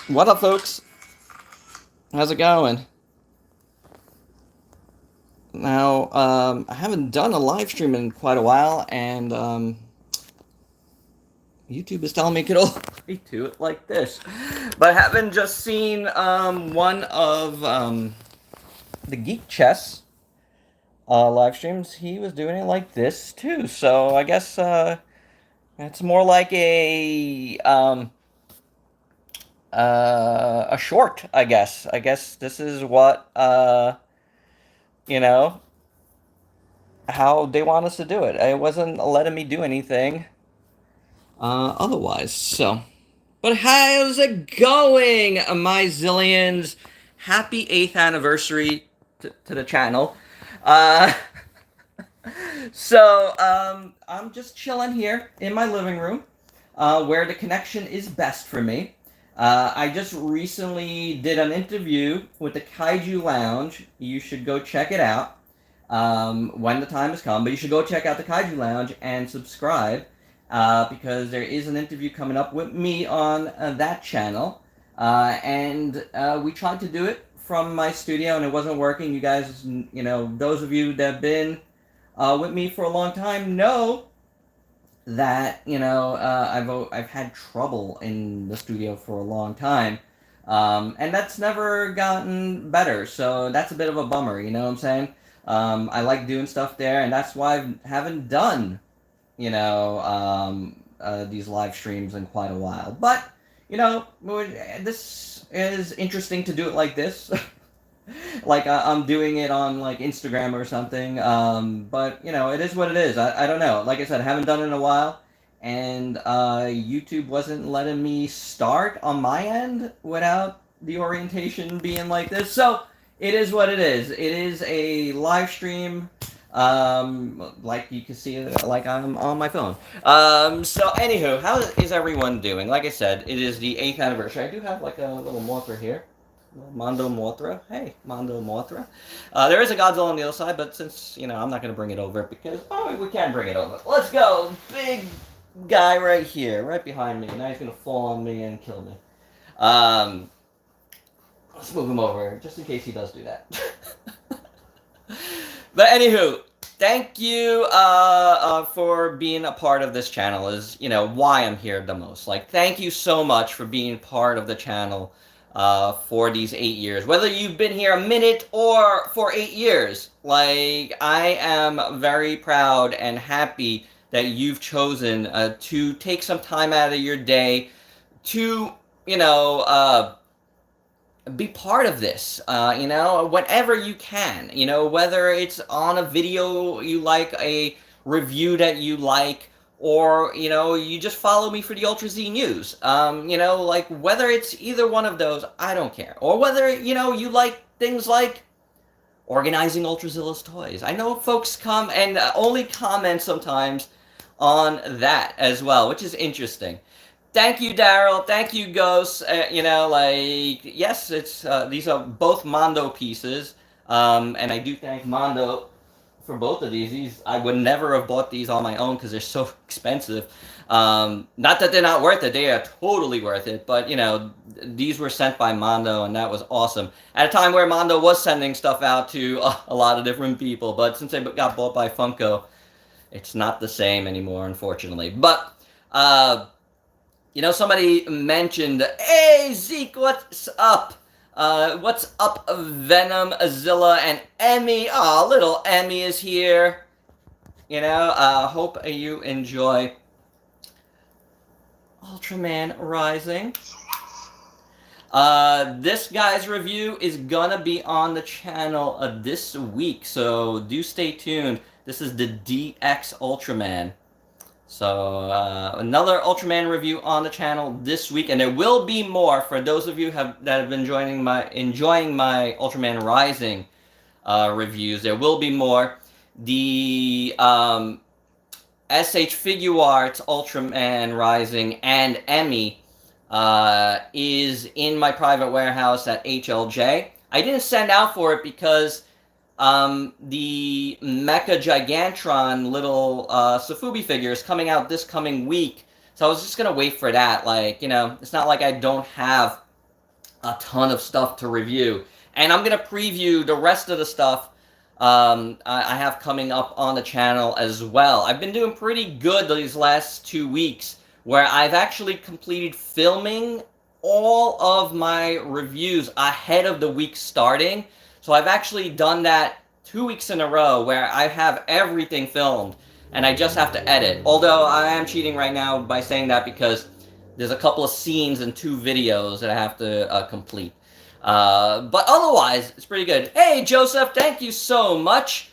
What up, folks? How's it going? Now, I haven't done a live stream in quite a while, and YouTube is telling me I could only do it like this. But I haven't just seen one of the Geek Chess live streams. He was doing it like this too. So I guess it's more like a short. I guess. I guess this is what you know how they want us to do it. It wasn't letting me do anything otherwise. So, but how's it going, my zillions? Happy 8th anniversary to the channel. Uh, I'm just chilling here in my living room, where the connection is best for me. I just recently did an interview with the Kaiju Lounge. You should go check it out when the time has come. But you should go check out the Kaiju Lounge and subscribe because there is an interview coming up with me on that channel. We tried to do it from my studio and it wasn't working. You guys, those of you that have been with me for a long time know that I've had trouble in the studio for a long time, and that's never gotten better. So that's a bit of a bummer. You know what I'm saying? I like doing stuff there, and that's why I haven't done these live streams in quite a while. But this is interesting to do it like this. Like I'm doing it on like Instagram or something. But it is what it is. I don't know. Like I said, I haven't done it in a while, and YouTube wasn't letting me start on my end without the orientation being like this. So it is what it is. It is a live stream. Like you can see, like I'm on my phone. So anywho, how is everyone doing? Like I said, it is the 8th anniversary. I do have like a little Mothra here. Mondo Mothra. Hey, Mondo Mothra. There is a Godzilla on the other side, but since, I'm not going to bring it over because, we can bring it over. Let's go. Big guy right here, right behind me. Now he's going to fall on me and kill me. Let's move him over just in case he does do that. But anywho, thank you for being a part of this channel is, why I'm here the most. Like, thank you so much for being part of the channel for these 8 years. Whether you've been here a minute or for 8 years, like, I am very proud and happy that you've chosen to take some time out of your day to, be part of this, whenever you can, whether it's on a video you like, a review that you like, or, you just follow me for the Ultrazilla news. Like, whether it's either one of those, I don't care. Or whether, you like things like organizing Ultrazilla's toys. I know folks come and only comment sometimes on that as well, which is interesting. Thank you, Daryl. Thank you, Ghost. Yes, it's these are both Mondo pieces, and I do thank Mondo for both of these. I would never have bought these on my own because they're so expensive. Not that they're not worth it; they are totally worth it. But these were sent by Mondo, and that was awesome. At a time where Mondo was sending stuff out to a lot of different people, but since they got bought by Funko, it's not the same anymore, unfortunately. But somebody mentioned, hey, Zeke, what's up? What's up, Venomzilla and Emmy? Oh, little Emmy is here. Hope you enjoy Ultraman Rising. This guy's review is gonna be on the channel this week, so do stay tuned. This is the DX Ultraman. So another Ultraman review on the channel this week, and there will be more for those of you that have been enjoying my Ultraman Rising reviews. There will be more. The SH Figuarts Ultraman Rising and Emmy is in my private warehouse at HLJ. I didn't send out for it because the Mecha Gigantron little Sofubi figure is coming out this coming week, so I was just gonna wait for that. Like, it's not like I don't have a ton of stuff to review. And I'm going to preview the rest of the stuff I have coming up on the channel as well. I've been doing pretty good these last 2 weeks, where I've actually completed filming all of my reviews ahead of the week starting. So I've actually done that 2 weeks in a row where I have everything filmed and I just have to edit. Although I am cheating right now by saying that because there's a couple of scenes and 2 videos that I have to complete. But otherwise, it's pretty good. Hey, Joseph, thank you so much.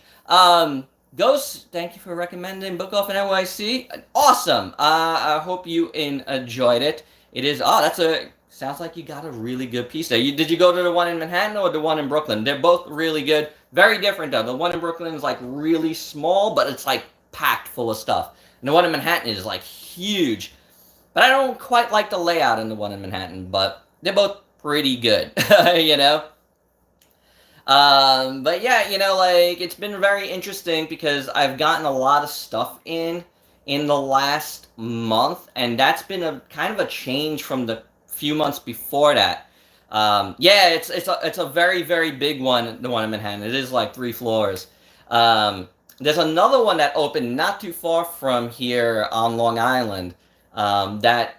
Ghost, thank you for recommending Book Off in NYC. Awesome. I hope you enjoyed it. It is, sounds like you got a really good piece there. Did you go to the one in Manhattan or the one in Brooklyn? They're both really good. Very different though. The one in Brooklyn is like really small, but it's like packed full of stuff. And the one in Manhattan is like huge. But I don't quite like the layout in the one in Manhattan, but they're both pretty good, you know? But yeah, you know, like, it's been very interesting because I've gotten a lot of stuff in the last month, and that's been a kind of a change from the few months before that. Yeah, it's a very, very big one, the one in Manhattan. It is like 3 floors. There's another one that opened not too far from here on Long Island, that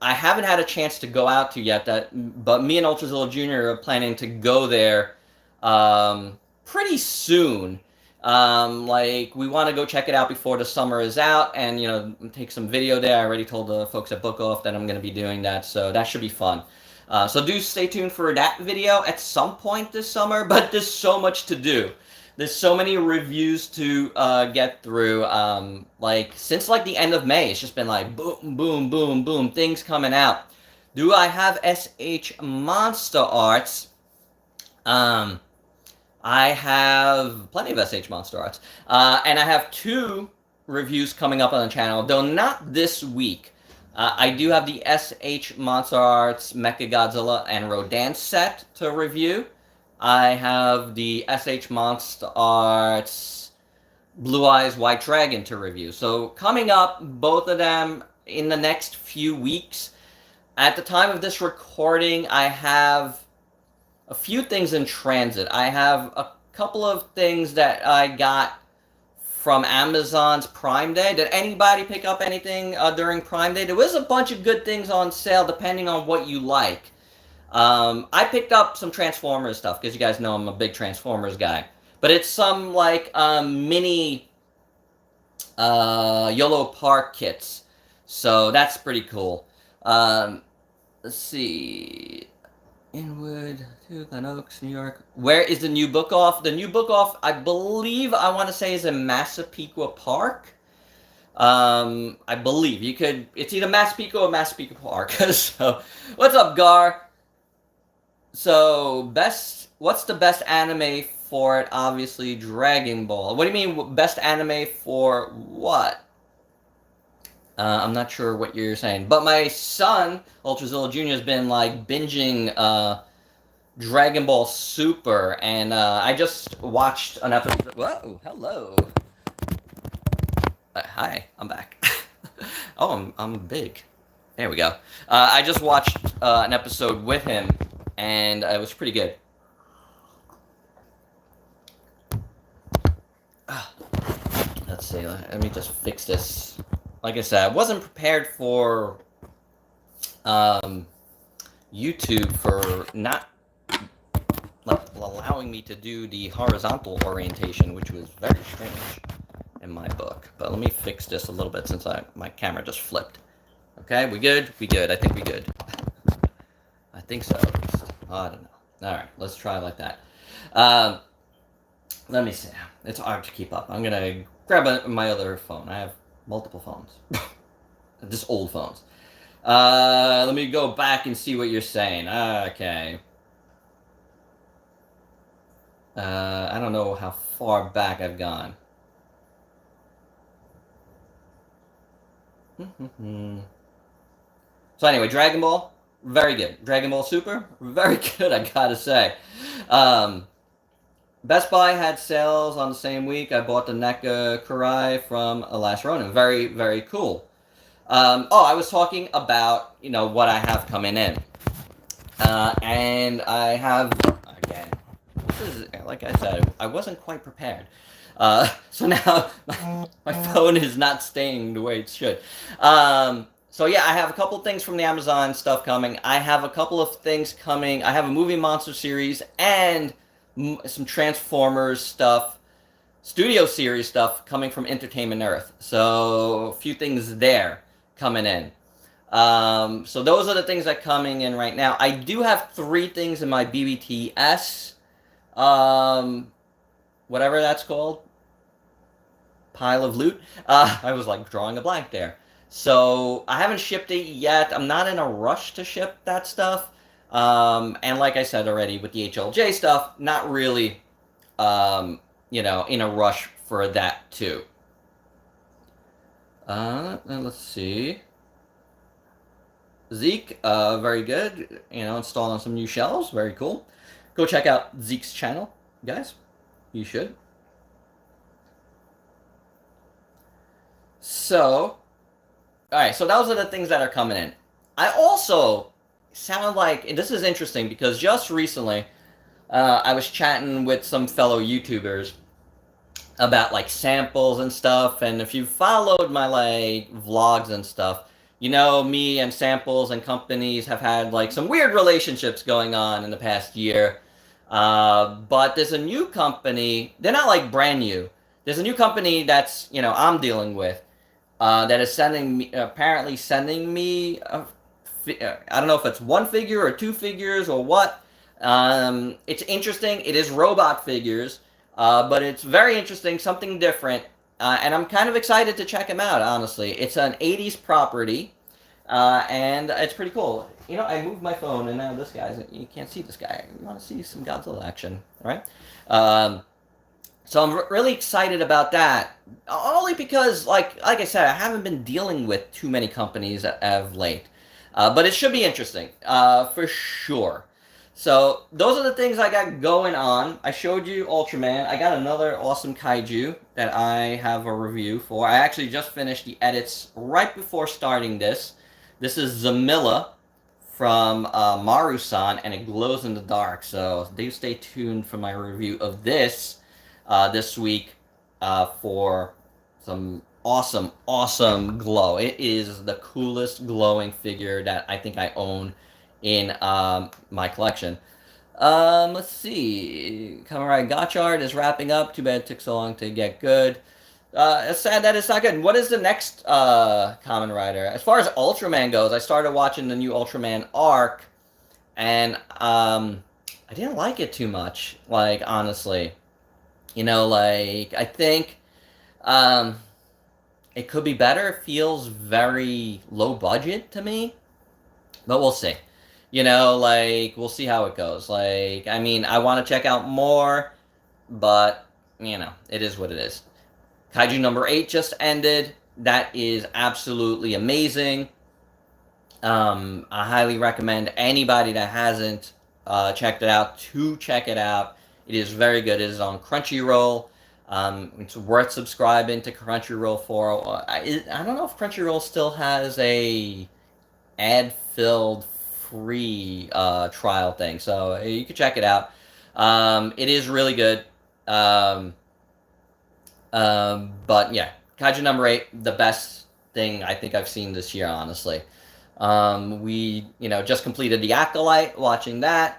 I haven't had a chance to go out to yet, but me and Ultrazilla Jr. are planning to go there pretty soon. Like, we want to go check it out before the summer is out and, you know, take some video there. I already told the folks at Book Off that I'm going to be doing that, so that should be fun. So do stay tuned for that video at some point this summer, but there's so much to do. There's so many reviews to get through. Like, since like the end of May, it's just been like boom, boom, boom, boom, things coming out. Do I have SH Monster Arts? I have plenty of SH Monster Arts. And I have 2 reviews coming up on the channel, though not this week. I do have the SH Monster Arts Mechagodzilla and Rodan set to review. I have the SH Monster Arts Blue Eyes White Dragon to review. So coming up, both of them in the next few weeks. At the time of this recording, I have a few things in transit. I have a couple of things that I got from Amazon's Prime Day. Did anybody pick up anything during Prime Day? There was a bunch of good things on sale depending on what you like. I picked up some Transformers stuff, because you guys know I'm a big Transformers guy. But it's some, like, mini YOLO Park kits. So that's pretty cool. Let's see. Inwood to Glen Oaks, New York. Where is the new Book Off? The new Book Off, I believe, I want to say, is in Massapequa Park. I believe. It's either Massapequa or Massapequa Park. So, what's up, Gar? So, what's the best anime for it? Obviously, Dragon Ball. What do you mean, best anime for what? I'm not sure what you're saying. But my son, Ultrazilla Jr., has been, like, binging Dragon Ball Super, and I just watched an episode. Whoa, hello. Hi, I'm back. Oh, I'm big. There we go. I just watched an episode with him, and it was pretty good. Let's see, let me just fix this. Like I said, I wasn't prepared for YouTube for not allowing me to do the horizontal orientation, which was very strange in my book. But let me fix this a little bit since my camera just flipped. Okay, we good? We good. I think we good. I think so. I don't know. All right, let's try like that. Let me see. It's hard to keep up. I'm going to grab my other phone. I have multiple phones. Just old phones. Let me go back and see what you're saying. Okay. I don't know how far back I've gone. So anyway, Dragon Ball, very good. Dragon Ball Super, very good, I gotta say. Best Buy had sales on the same week. I bought the NECA Kurai from Last Ronin. Very, very cool. I was talking about, what I have coming in. And I have, again, this is, like I said, I wasn't quite prepared. So now my phone is not staying the way it should. So yeah, I have a couple things from the Amazon stuff coming. I have a couple of things coming. I have a movie monster series and some Transformers stuff, studio series stuff coming from Entertainment Earth. So a few things there coming in. So those are the things that are coming in right now. I do have 3 things in my BBTS, whatever that's called, pile of loot. I was like drawing a blank there. So I haven't shipped it yet. I'm not in a rush to ship that stuff. And like I said already with the HLJ stuff, not really, in a rush for that too. Let's see. Zeke, very good. Installing some new shelves, very cool. Go check out Zeke's channel, guys. You should. So, alright, so those are the things that are coming in. I also sound like, and this is interesting because just recently, I was chatting with some fellow YouTubers about like samples and stuff, and if you followed my like vlogs and stuff, me and samples and companies have had like some weird relationships going on in the past year. But there's a new company, they're not like brand new. There's a new company that's, I'm dealing with, that is apparently sending me, I don't know if it's 1 figure or 2 figures or what. It's interesting. It is robot figures, but it's very interesting, something different. And I'm kind of excited to check him out, honestly. It's an 80s property, and it's pretty cool. I moved my phone, and now this guy's, you can't see this guy. You want to see some Godzilla action, right? So I'm really excited about that, only because, like I said, I haven't been dealing with too many companies of late. But it should be interesting, for sure. So those are the things I got going on. I showed you Ultraman. I got another awesome kaiju that I have a review for. I actually just finished the edits right before starting this. This is Zamilla from Maru-san, and it glows in the dark. So do stay tuned for my review of this week for some awesome glow. It is the coolest glowing figure that I think I own in my collection. Let's see. Kamen Rider Gotchard is wrapping up. Too bad it took so long to get good. It's sad that it's not good. What is the next Kamen Rider? As far as Ultraman goes, I started watching the new Ultraman arc, and I didn't like it too much, like, honestly. I think it could be better. It feels very low budget to me, but we'll see. We'll see how it goes. I want to check out more, but, it is what it is. Kaiju number 8 just ended. That is absolutely amazing. I highly recommend anybody that hasn't checked it out to check it out. It is very good. It is on Crunchyroll. It's worth subscribing to Crunchyroll for. I don't know if Crunchyroll still has a ad-filled free trial thing, so you can check it out. It is really good. But yeah, Kaiju number 8, the best thing I think I've seen this year, honestly. We, just completed The Acolyte, watching that.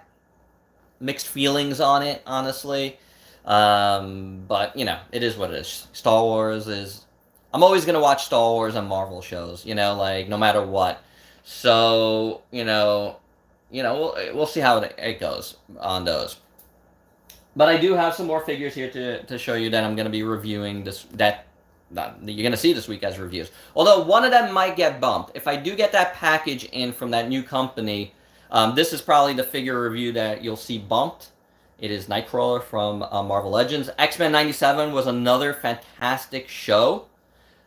Mixed feelings on it, honestly. But, it is what it is. Star Wars is... I'm always going to watch Star Wars and Marvel shows, no matter what. So, we'll see how it goes on those. But I do have some more figures here to show you that I'm going to be reviewing that you're going to see this week as reviews. Although one of them might get bumped. If I do get that package in from that new company, this is probably the figure review that you'll see bumped. It is Nightcrawler from Marvel Legends. X-Men 97 was another fantastic show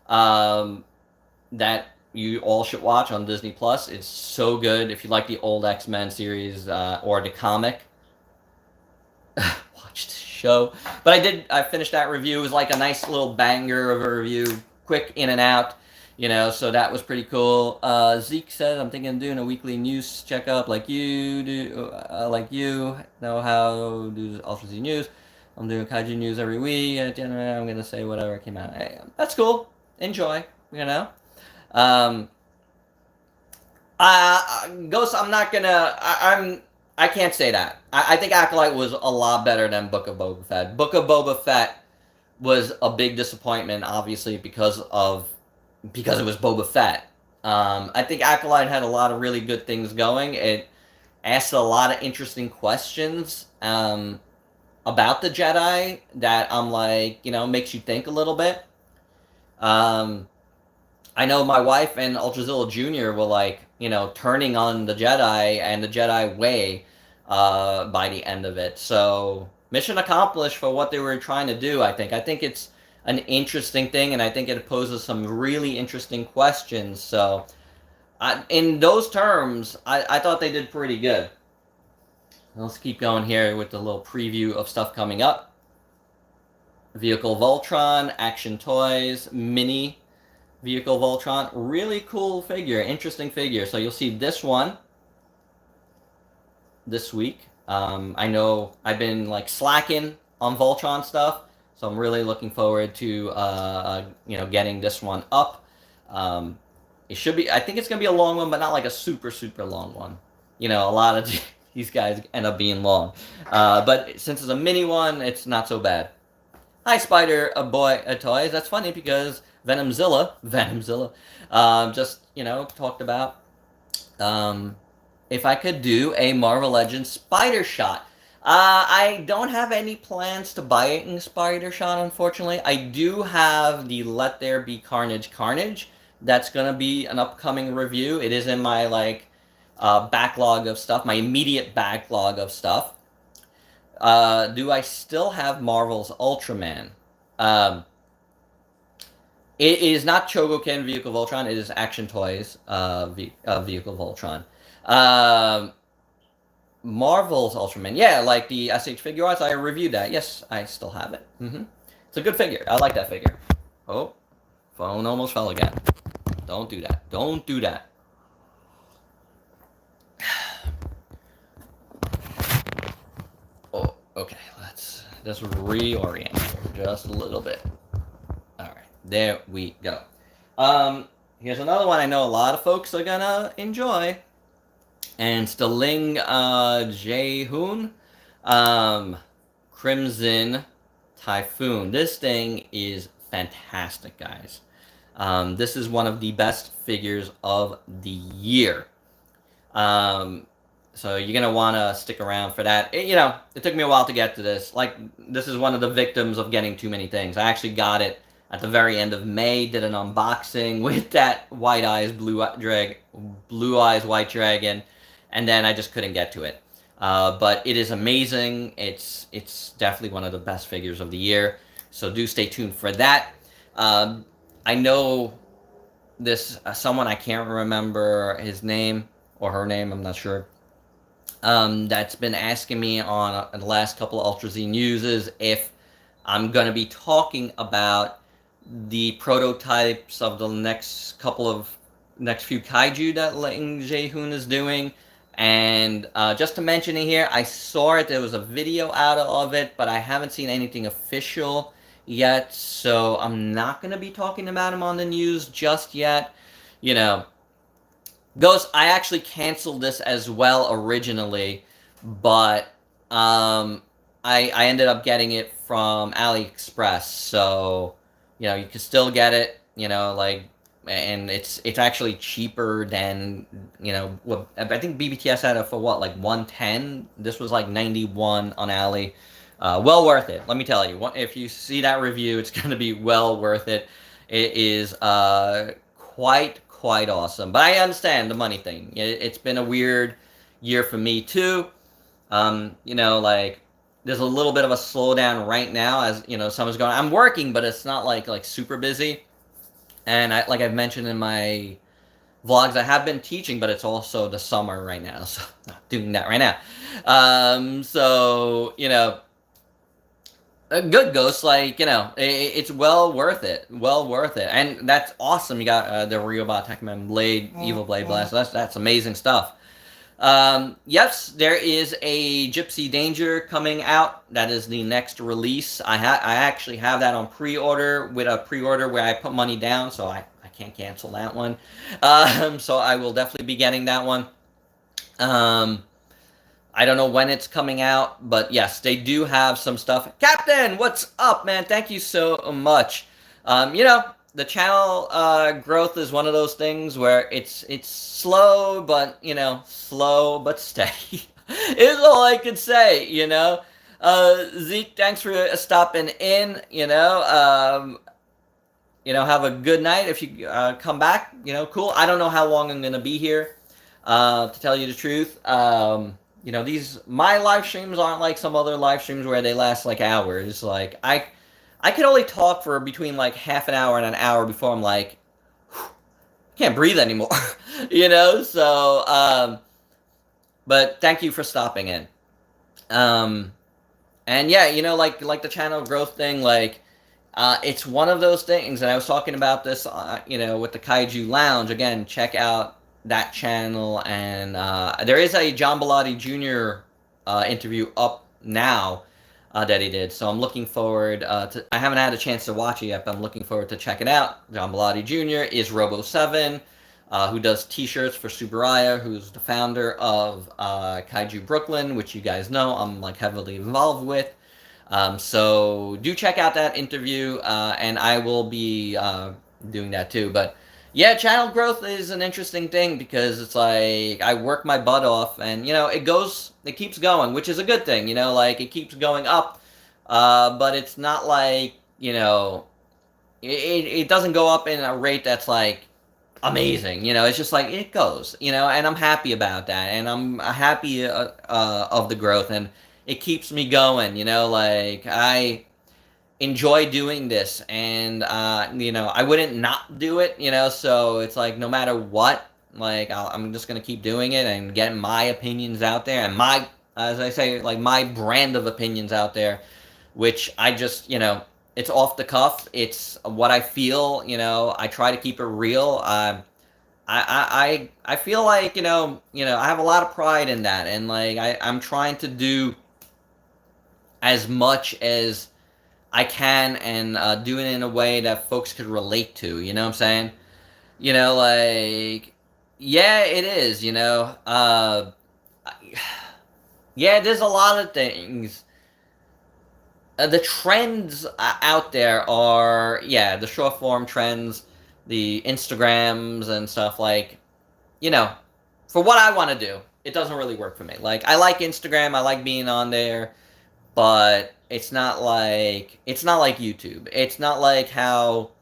that you all should watch on Disney+. It's so good. If you like the old X-Men series or the comic, watch the show. But I finished that review. It was like a nice little banger of a review, quick in and out. You know, so that was pretty cool. Zeke says, I'm thinking of doing a weekly news checkup like you do, like you know how do Ultra Z news. I'm doing kaiju news every week. At the end of it, I'm gonna say whatever came out. Hey, that's cool. Enjoy. You know. Um, Ghost. I'm not gonna. I can't say that. I think Acolyte was a lot better than Book of Boba Fett. Book of Boba Fett was a big disappointment, obviously because it was Boba Fett. I think Acolyte had a lot of really good things going. It asked a lot of interesting questions about the Jedi that I'm like, you know, makes you think a little bit. Um, I know my wife and Ultrazilla Jr. were like, you know, turning on the Jedi and the Jedi way by the end of it. So mission accomplished for what they were trying to do. I think. I think it's an interesting thing, and I think it poses some really interesting questions. So, in those terms, I thought they did pretty good. Let's keep going here with the little preview of stuff coming up. Vehicle Voltron, Action Toys, Mini Vehicle Voltron. Really cool figure, interesting figure. So you'll see this one this week. I know I've been like slacking on Voltron stuff, so I'm really looking forward to you know, getting this one up. It should be. I think it's gonna be a long one, but not like a super long one. You know, a lot of these guys end up being long, but since it's a mini one, it's not so bad. Hi, Spider Boy Toys. That's funny because Venomzilla, just, you know, talked about if I could do a Marvel Legends Spider Shot. I don't have any plans to buy it in Spider Shot, unfortunately. I do have the Let There Be Carnage. That's gonna be an upcoming review. It is in my like backlog of stuff, my immediate backlog of stuff. Do I still have Marvel's Ultraman? Um, it is not Chogokin Vehicle Voltron. It is Action Toys Vehicle Voltron. Marvel's Ultraman. Yeah, like the SH figure arts. I reviewed that. Yes, I still have it. It's a good figure. I like that figure. Oh, phone almost fell again. Don't do that. Don't do that. Oh, okay. Let's just reorient just a little bit. All right, there we go. Here's another one I know a lot of folks are gonna enjoy. And Staling Jaehoon, Crimson Typhoon. This thing is fantastic, guys. This is one of the best figures of the year. So you're gonna want to stick around for that. You know, it took me a while to get to this. Like, this is one of the victims of getting too many things. I actually got it at the very end of May. Did an unboxing with that White Eyes Blue Eyes White Dragon, and then I just couldn't get to it. But it is amazing. It's definitely one of the best figures of the year. So do stay tuned for that. I know this someone, I can't remember his name or her name. I'm not sure. That's been asking me on the last couple of Ultra Z Newses if I'm going to be talking about the prototypes of the next few kaiju that Ling Jae-hoon is doing. And just to mention it here, I saw it. There was a video out of it, but I haven't seen anything official yet. So I'm not going to be talking about him on the news just yet. You know, Ghost, I actually canceled this as well originally, but I ended up getting it from AliExpress, so, you know, you can still get it, you know, like, and it's actually cheaper than, you know, what I think BBTS had it for what, like 110. This was like 91 on Ali. Well worth it. Let me tell you, if you see that review, it's going to be well worth it. It is quite awesome. But I understand the money thing. It's been a weird year for me too. You know, like, there's a little bit of a slowdown right now, as, you know, summer's going. I'm working, but it's not like super busy. And like I've mentioned in my vlogs, I have been teaching, but it's also the summer right now, so I'm not doing that right now. So, you know, Good Ghost, like, it's well worth it, well worth it, and that's awesome. You got the Ryobot Tekman Blade, Evil Blade Blast. That's amazing stuff. Yes, there is a Gypsy Danger coming out. That is the next release. I actually have that on pre-order with a pre-order where I put money down, so I can't cancel that one. So I will definitely be getting that one. I don't know when it's coming out, but yes, they do have some stuff. Captain, what's up, man? Thank you so much. The channel growth is one of those things where it's slow, but slow but steady. Is all I could say. Zeke, thanks for stopping in. Have a good night. If you come back, cool. I don't know how long I'm gonna be here. To tell you the truth. These my live streams aren't like some other live streams where they last like hours. Like I could only talk for between like half an hour and an hour before I'm like, can't breathe anymore. But thank you for stopping in. And yeah, like the channel growth thing, like it's one of those things, and I was talking about this, with the Kaiju Lounge. Again, check out that channel, and there is a John Bellotti Jr. Interview up now that he did, so I'm looking forward to. I haven't had a chance to watch it yet, but I'm looking forward to checking out. John Bellotti Jr. is Robo7, who does T-shirts for Subaraya, who's the founder of Kaiju Brooklyn, which you guys know I'm like heavily involved with. So do check out that interview, and I will be doing that too. But yeah, channel growth is an interesting thing because it's like I work my butt off, and it keeps going, which is a good thing. Like it keeps going up, but it's not like it doesn't go up in a rate that's like amazing. It's just like it goes. And I'm happy about that, and I'm happy of the growth, and it keeps me going. Like I enjoy doing this, and I wouldn't not do it. So it's like no matter what, like I'm just gonna keep doing it and get my opinions out there, and my, as I say, like my brand of opinions out there, which I just it's off the cuff. It's what I feel. I try to keep it real. I feel like I have a lot of pride in that, and like I'm trying to do as much as I can, and do it in a way that folks could relate to. You know what I'm saying? Like yeah, it is. Yeah, there's a lot of things. The trends out there are, yeah, the short form trends, the Instagrams and stuff, like, for what I want to do, it doesn't really work for me. Like, I like Instagram, I like being on there, but it's not like YouTube. It's not like how,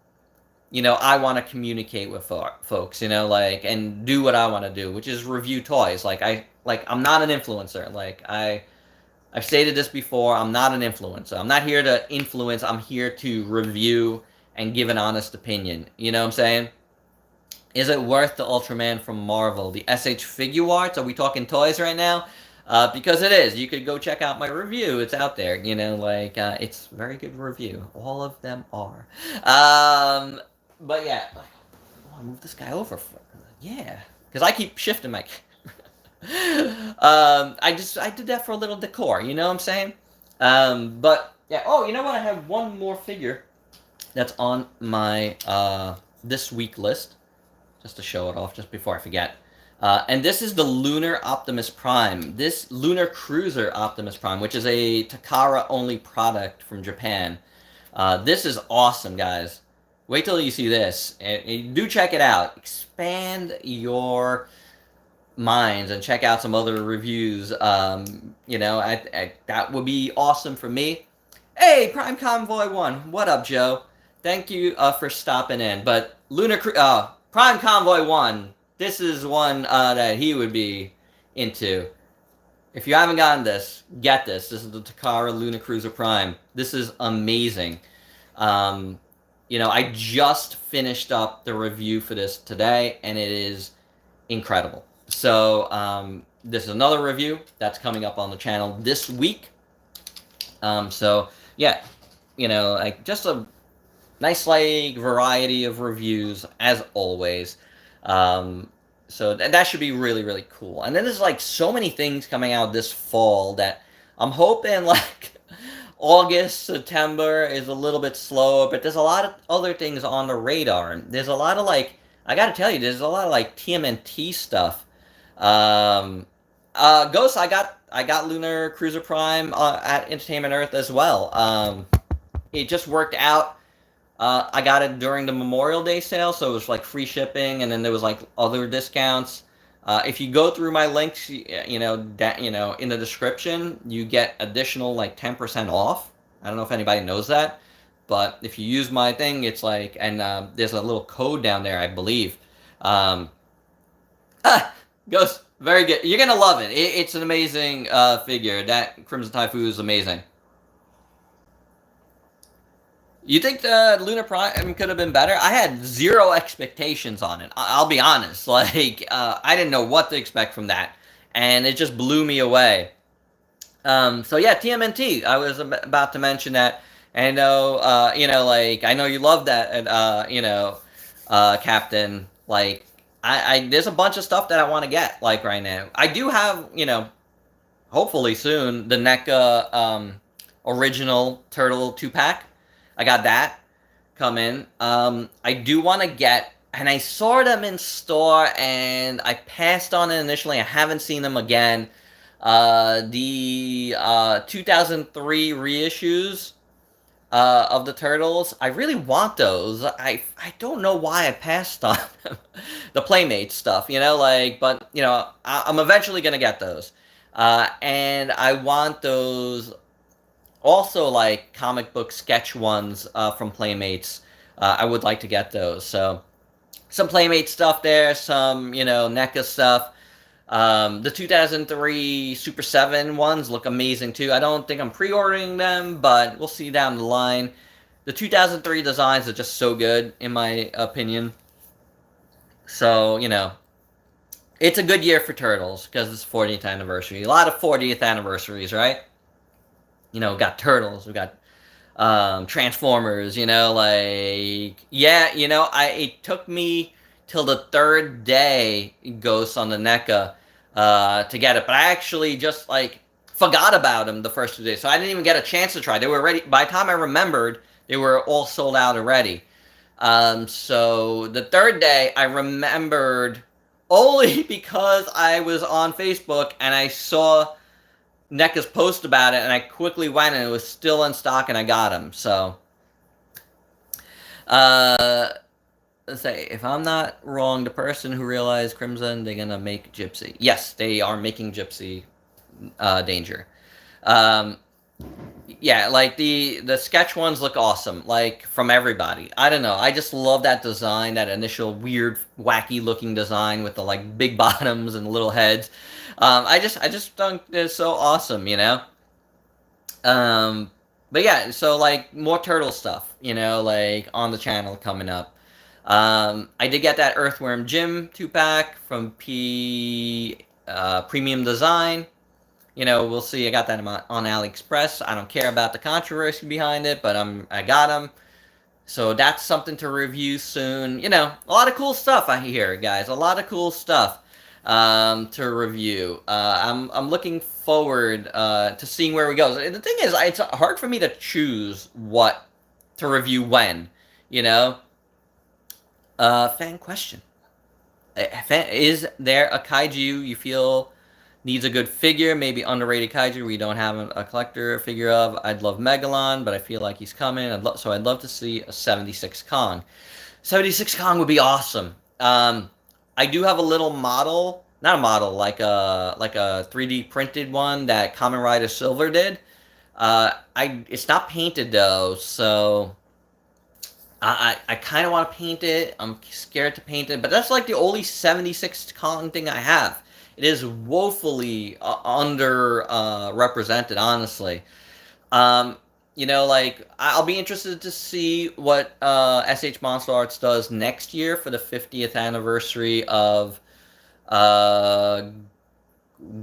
I want to communicate with folks, like, and do what I want to do, which is review toys. Like, I'm not an influencer. Like, I've stated this before, I'm not an influencer. I'm not here to influence, I'm here to review and give an honest opinion. You know what I'm saying? Is it worth the Ultraman from Marvel? The SH Figure Arts? Are we talking toys right now? Because it is. You could go check out my review. It's out there. It's a very good review. All of them are. But yeah. I want to move this guy over. Yeah. Because I keep shifting my... I did that for a little decor, you know what I'm saying? But yeah. Oh, you know what? I have one more figure that's on my this week list, just to show it off, just before I forget. And this is the Lunar Optimus Prime. This Lunar Cruiser Optimus Prime, which is a Takara only product from Japan. This is awesome, guys. Wait till you see this. And do check it out. Expand your minds and check out some other reviews. That would be awesome for me. Hey, Prime Convoy 1, what up, Joe? Thank you for stopping in. But Prime Convoy 1, this is one that he would be into. If you haven't gotten this, get this. This is the Takara Luna Cruiser Prime. This is amazing. I just finished up the review for this today, and it is incredible. So, this is another review that's coming up on the channel this week. So, yeah, like just a nice like variety of reviews as always. Um, so that should be really really cool. And then there's like so many things coming out this fall that I'm hoping like August, September is a little bit slower, but there's a lot of other things on the radar. There's a lot of like I gotta tell you, there's a lot of like TMNT stuff. Um, Ghost, I got Lunar Cruiser Prime at Entertainment Earth as well. It just worked out. I got it during the Memorial Day sale, so it was like free shipping, and then there was like other discounts. If you go through my links, in the description, you get additional like 10% off. I don't know if anybody knows that, but if you use my thing, it's like, and there's a little code down there, I believe. Um, Ghost, very good. You're gonna love it. It's an amazing figure. That Crimson Typhoon is amazing. You think the Lunar Prime could have been better? I had zero expectations on it. I'll be honest. Like, I didn't know what to expect from that, and it just blew me away. So yeah, TMNT. I was about to mention that. And like I know you love that, and Captain. Like, there's a bunch of stuff that I want to get. Like right now, I do have, hopefully soon, the NECA original Turtle 2-pack. I got that come in. I do want to get, and I saw them in store, and I passed on it initially. I haven't seen them again. The 2003 reissues of the Turtles. I really want those. I don't know why I passed on them. The Playmate stuff, but I'm eventually gonna get those. And I want those also like comic book sketch ones from Playmates. I would like to get those. So some Playmate stuff there, some NECA stuff. The 2003 Super 7 ones look amazing too. I don't think I'm pre-ordering them, but we'll see down the line. The 2003 designs are just so good, in my opinion. So, it's a good year for Turtles because it's 40th anniversary. A lot of 40th anniversaries, right? Got Turtles, we got Transformers, it took me till the third day Ghosts on the NECA to get it, but I actually just like forgot about them the first 2 days, so I didn't even get a chance to try. They were ready by the time I remembered. They were all sold out already. So the third day I remembered only because I was on Facebook and I saw NECA's post about it, and I quickly went, and it was still in stock, and I got them. So, let's say, if I'm not wrong, the person who realized Crimson, they're gonna make Gypsy. Yes, they are making Gypsy Danger. Yeah, like the sketch ones look awesome, like from everybody. I don't know, I just love that design, that initial weird, wacky looking design with the like big bottoms and little heads. I just think they're so awesome, But yeah, so like more turtle stuff, like on the channel coming up. I did get that Earthworm Jim 2-pack from Premium Design. We'll see. I got that on AliExpress. I don't care about the controversy behind it, but I got them. So that's something to review soon. A lot of cool stuff I hear, guys. A lot of cool stuff to review. I'm looking forward to seeing where we go. The thing is, it's hard for me to choose what to review when. Fan question. Is there a kaiju you feel needs a good figure, maybe underrated kaiju we don't have a collector figure of? I'd love Megalon, but I feel like he's coming. So I'd love to see a 76 Kong. 76 Kong would be awesome. I do have a little model, not a model, like a 3D printed one that Kamen Rider Silver did. It's not painted though, so I kind of want to paint it. I'm scared to paint it, but that's like the only 76 Kong thing I have. It is woefully under represented, honestly. Like, I'll be interested to see what SH Monster Arts does next year for the 50th anniversary of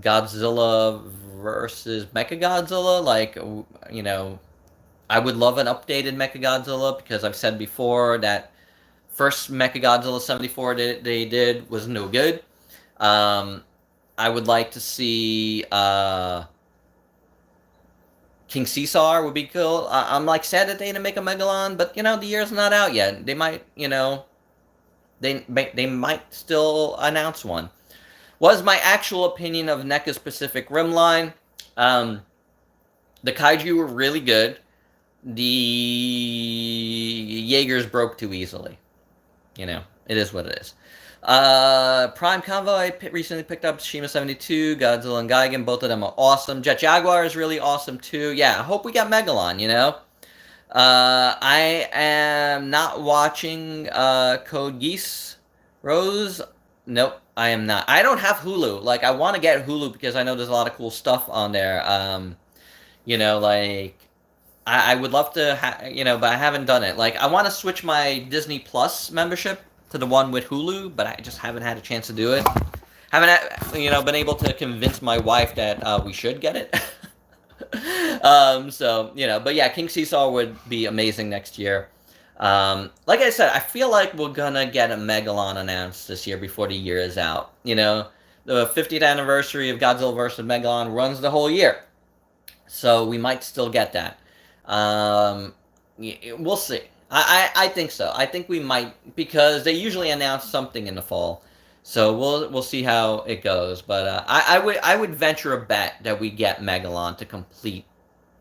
Godzilla versus Mechagodzilla. Like, I would love an updated Mechagodzilla, because I've said before that first Mechagodzilla 74 they did was no good. I would like to see King Caesar would be cool. I'm like sad that they didn't make a Megalon, but you know the year's not out yet. They might, you know, they might still announce one. Was my actual opinion of NECA's Pacific Rim line. The kaiju were really good. The Jaegers broke too easily. You know, it is what it is. Prime Convo, I recently picked up Shima 72, Godzilla and Gigan. Both of them are awesome. Jet Jaguar is really awesome too. Yeah, I hope we got Megalon, you know? I am not watching Code Geass Rose. Nope, I am not. I don't have Hulu. Like, I want to get Hulu because I know there's a lot of cool stuff on there. You know, like, I would love to, you know, but I haven't done it. Like, I want to switch my Disney Plus membership to the one with Hulu, but I just haven't had a chance to do it. Haven't, you know, been able to convince my wife that we should get it. So, you know, but yeah, King Caesar would be amazing next year. Like I said, I feel like we're gonna get a Megalon announced this year before the year is out. You know, the 50th anniversary of Godzilla vs. Megalon runs the whole year. So we might still get that. We'll see. I think so. I think we might, because they usually announce something in the fall. So we'll see how it goes. But I would venture a bet that we get Megalon to complete,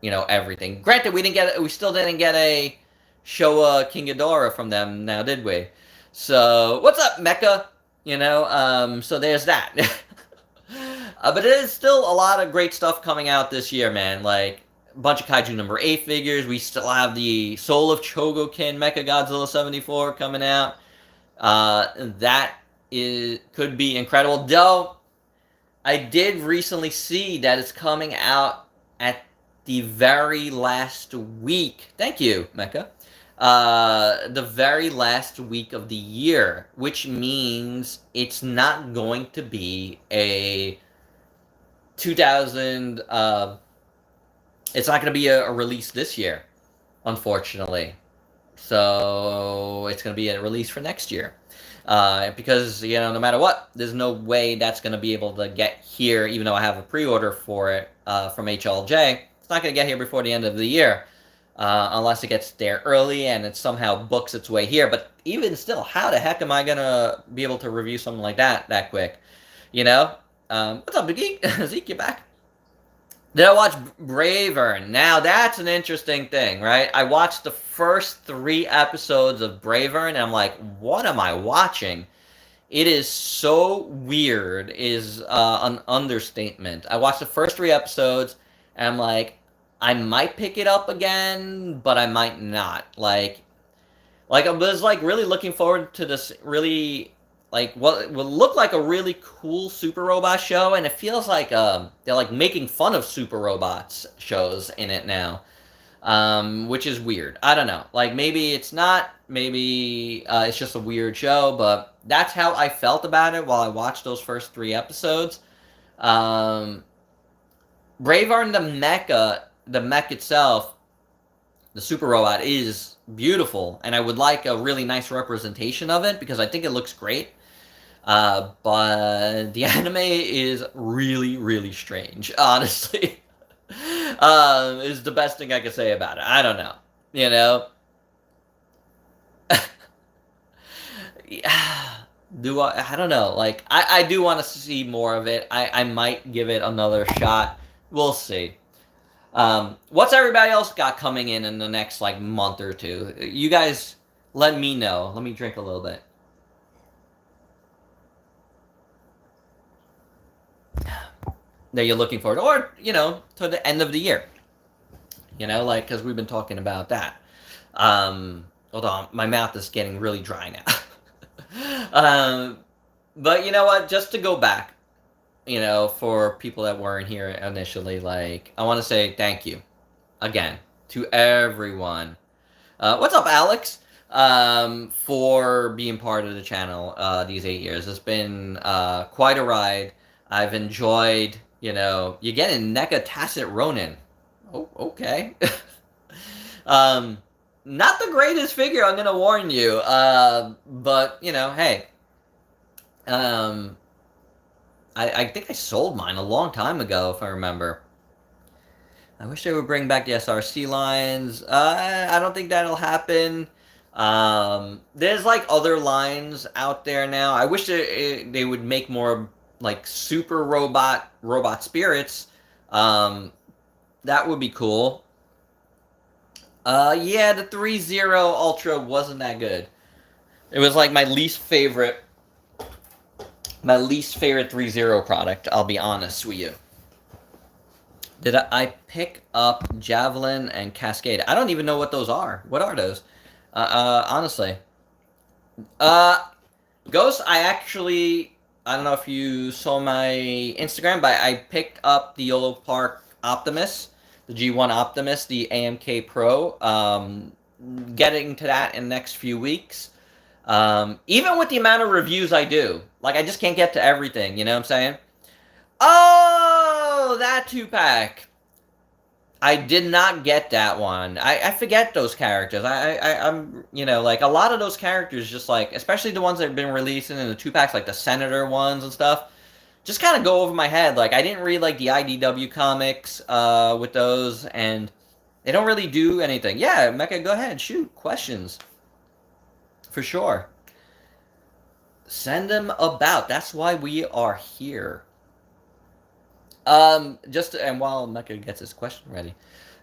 you know, everything. Granted, we still didn't get a Showa King Ghidorah from them now, did we? So what's up, Mecha? You know, so there's that. But it is still a lot of great stuff coming out this year, man. Like, a bunch of Kaiju number 8 figures. We still have the Soul of Chogokin Mechagodzilla 74 coming out. That could be incredible. Though, I did recently see that it's coming out at the very last week. Thank you, Mecha. The very last week of the year, which means it's not going to be a 2000, it's not going to be a release this year, unfortunately. So it's going to be a release for next year. Because, you know, no matter what, there's no way that's going to be able to get here, even though I have a pre-order for it from HLJ. It's not going to get here before the end of the year, unless it gets there early and it somehow books its way here. But even still, how the heck am I going to be able to review something like that quick? You know? What's up, Biggie? Zeke, you back? Did I watch Bravern? Now, that's an interesting thing, right? I watched the first 3 episodes of Bravern, and I'm like, what am I watching? It is so weird, is an understatement. I watched the first 3 episodes, and I'm like, I might pick it up again, but I might not. Like I was, like, really looking forward to this really, like, what will look like a really cool Super Robot show, and it feels like they're like making fun of Super Robots shows in it now, which is weird. I don't know. Like, maybe it's not. Maybe it's just a weird show, but that's how I felt about it while I watched those first 3 episodes. Braveheart and the mech itself, the Super Robot, is beautiful, and I would like a really nice representation of it because I think it looks great. But the anime is really, really strange, honestly. Is the best thing I can say about it. I don't know. You know? I don't know. Like, I do want to see more of it. I might give it another shot. We'll see. What's everybody else got coming in the next, like, month or two? You guys let me know. Let me drink a little bit. That you're looking forward to, or, you know, to the end of the year. You know, like, because we've been talking about that. Hold on, my mouth is getting really dry now. But you know what, just to go back, you know, for people that weren't here initially, like, I want to say thank you, again, to everyone. What's up, Alex? For being part of the channel these 8 years. It's been quite a ride. I've enjoyed, you know, you're getting NECA Tacit Ronin. Oh, okay. Not the greatest figure, I'm gonna warn you. But you know, hey, um, I think I sold mine a long time ago, if I remember. I wish they would bring back the SRC lines. I don't think that'll happen. There's like other lines out there now. I wish they would make more like super robot spirits. Um, that would be cool. Yeah, the 3-0 Ultra wasn't that good. It was like my least favorite 3-0 product, I'll be honest with you. Did I pick up Javelin and Cascade? I don't even know what those are. What are those? Honestly. Uh, Ghost, I don't know if you saw my Instagram, but I picked up the Yolo Park Optimus, the G1 Optimus, the AMK Pro. Getting to that in the next few weeks. Even with the amount of reviews I do, like I just can't get to everything, you know what I'm saying? Oh, that 2-pack. I did not get that one. I forget those characters. I'm, you know, like a lot of those characters just like, especially the ones that have been releasing in the 2-packs, like the Senator ones and stuff, just kind of go over my head. Like I didn't read like the IDW comics with those, and they don't really do anything. Yeah, Mecha, go ahead, shoot questions. For sure. Send them about. That's why we are here. And while Mecha gets his question ready,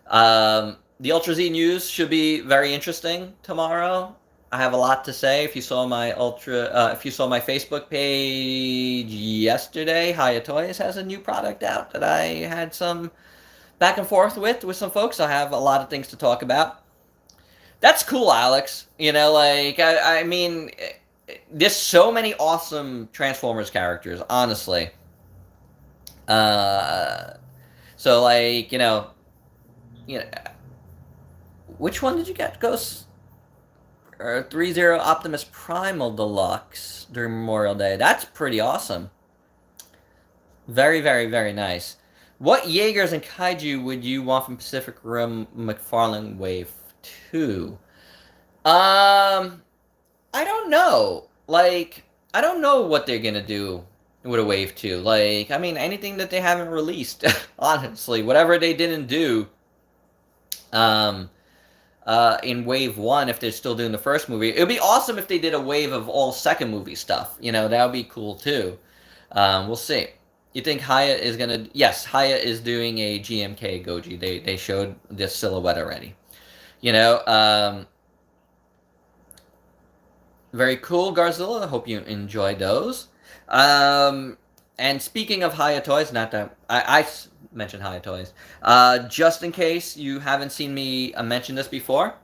the Ultra Z news should be very interesting tomorrow. I have a lot to say. If you saw my Facebook page yesterday, Hiya Toys has a new product out that I had some back and forth with some folks. I have a lot of things to talk about. That's cool, Alex. You know, like I mean, there's so many awesome Transformers characters, honestly. So like, you know, which one did you get? Ghost 3-0 Optimus Primal Deluxe during Memorial Day. That's pretty awesome. Very, very, very nice. What Jaegers and Kaiju would you want from Pacific Rim McFarlane Wave 2? I don't know. Like, I don't know what they're gonna do with a Wave 2. Like, I mean, anything that they haven't released, honestly. Whatever they didn't do, in Wave 1, if they're still doing the first movie. It would be awesome if they did a wave of all second movie stuff. You know, that would be cool, too. We'll see. You think Hiya is gonna... Yes, Hiya is doing a GMK Goji. They showed the silhouette already. You know, very cool, Garzilla. I hope you enjoyed those. And speaking of Hiya Toys, not that... I mentioned Hiya Toys. Just in case you haven't seen me mention this before,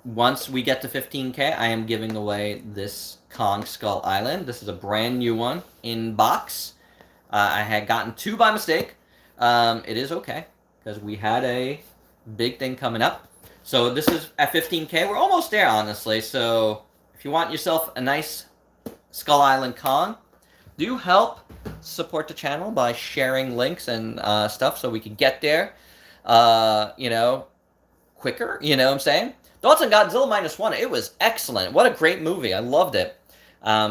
once we get to 15K, I am giving away this Kong Skull Island. This is a brand new one in box. I had gotten 2 by mistake. It is okay, because we had a big thing coming up. So this is at 15K. We're almost there, honestly. So if you want yourself a nice Skull Island Kong, do help support the channel by sharing links and stuff so we can get there, you know, quicker. You know what I'm saying? Thoughts on Godzilla -1? It was excellent. What a great movie. I loved it.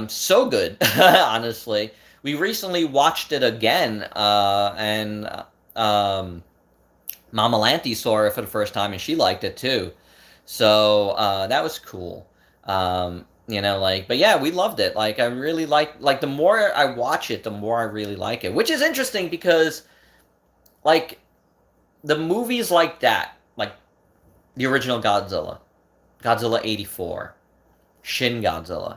So good, honestly. We recently watched it again, and Mama Lanty saw it for the first time, and she liked it too. So that was cool. You know, like, but yeah, we loved it. Like, I really like, the more I watch it, the more I really like it. Which is interesting because, like, the movies like that, like the original Godzilla, Godzilla 84, Shin Godzilla,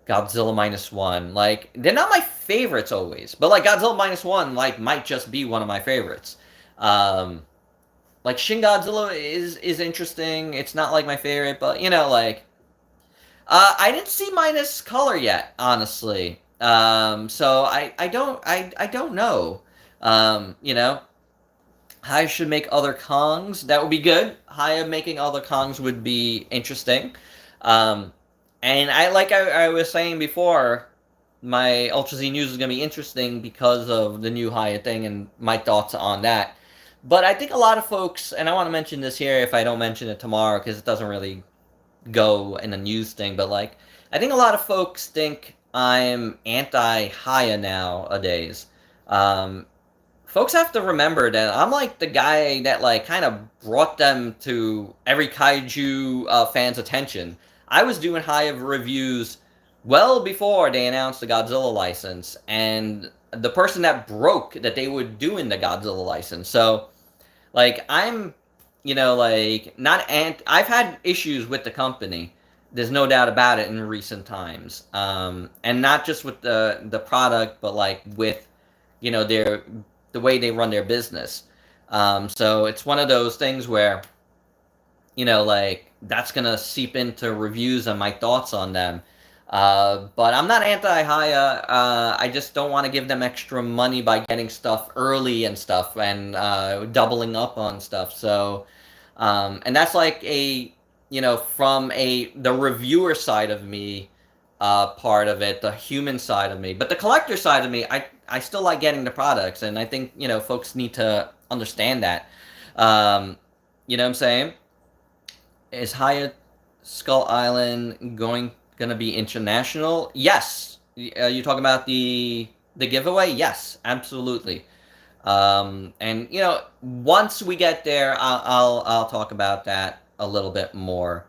Godzilla -1, like, they're not my favorites always. But, like, Godzilla -1, like, might just be one of my favorites. Like, Shin Godzilla is interesting. It's not, like, my favorite, but, you know, like, I didn't see minus color yet, honestly. So I don't know. You know, Hiya should make other Kongs. That would be good. Hiya making other Kongs would be interesting. And I was saying before, my Ultra Z news is gonna be interesting because of the new Hiya thing and my thoughts on that. But I think a lot of folks, and I want to mention this here if I don't mention it tomorrow because it doesn't really go in a news thing, but like, I think a lot of folks think I'm anti-Hiya nowadays. Um, Folks have to remember that I'm like the guy that like kind of brought them to every kaiju fan's attention. I was doing Hive reviews well before they announced the Godzilla license, and the person that broke that they would do in the Godzilla license. So like I'm, like not I've had issues with the company. There's no doubt about it in recent times, and not just with the product, but like with their the way they run their business. So it's one of those things where like that's gonna seep into reviews and my thoughts on them. But I'm not anti-Hiya. I just don't want to give them extra money by getting stuff early and stuff and doubling up on stuff. So, and that's like from the reviewer side of me, part of it, the human side of me. But the collector side of me, I still like getting the products, and I think folks need to understand that. You know what I'm saying? Is Hyatt Skull Island gonna be international? Yes. You talking about the giveaway? Yes, absolutely. And once we get there, I'll talk about that a little bit more.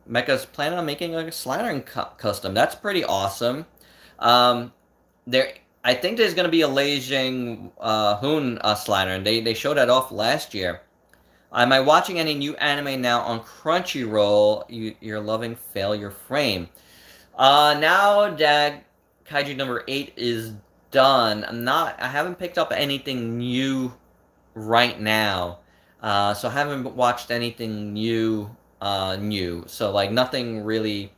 Mecha's planning on making like a Slattern custom. That's pretty awesome. Um, there, I think there's gonna be a Leijing Hoon Slattern. They showed that off last year. Am I watching any new anime now on Crunchyroll? You're loving Failure Frame. Now that Kaiju number 8 is done, I haven't picked up anything new right now. So I haven't watched anything new. So like nothing really.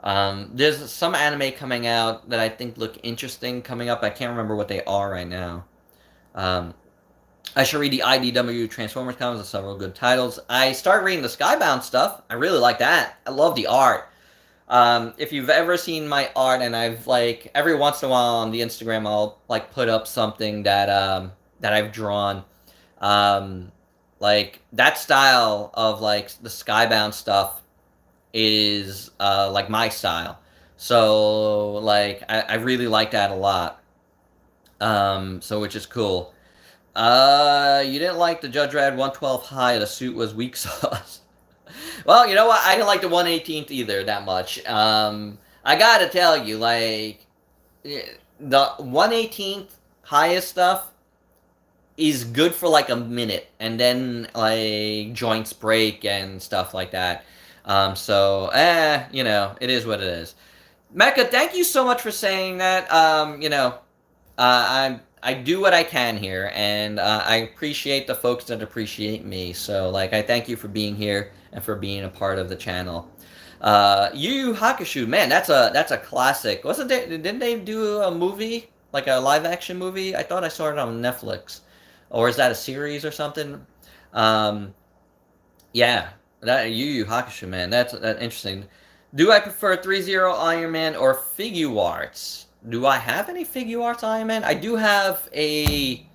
There's some anime coming out that I think look interesting coming up. I can't remember what they are right now. Um, I should read the IDW Transformers comics and several good titles. I started reading the Skybound stuff. I really like that. I love the art. If you've ever seen my art, and I've like every once in a while on the Instagram, I'll like put up something that I've drawn. Um, like that style of like the Skybound stuff is like my style. So like I really like that a lot. So which is cool. You didn't like the Judge Red 112 high. The suit was weak sauce. Well, you know what? I didn't like the 118th either that much. I gotta tell you, like the 118th highest stuff is good for like a minute, and then like joints break and stuff like that. So it is what it is. Mecca, thank you so much for saying that. I do what I can here, and I appreciate the folks that appreciate me. So, like, I thank you for being here and for being a part of the channel. Yu Yu Hakusho, man, that's a classic. Wasn't there? Didn't they do a movie, like a live action movie? I thought I saw it on Netflix, or is that a series or something? Um, yeah, that Yu Yu Hakusho, man, that's interesting. Do I prefer 3-0 Iron Man or Figuarts? Do I have any Figuarts Iron Man? I do have a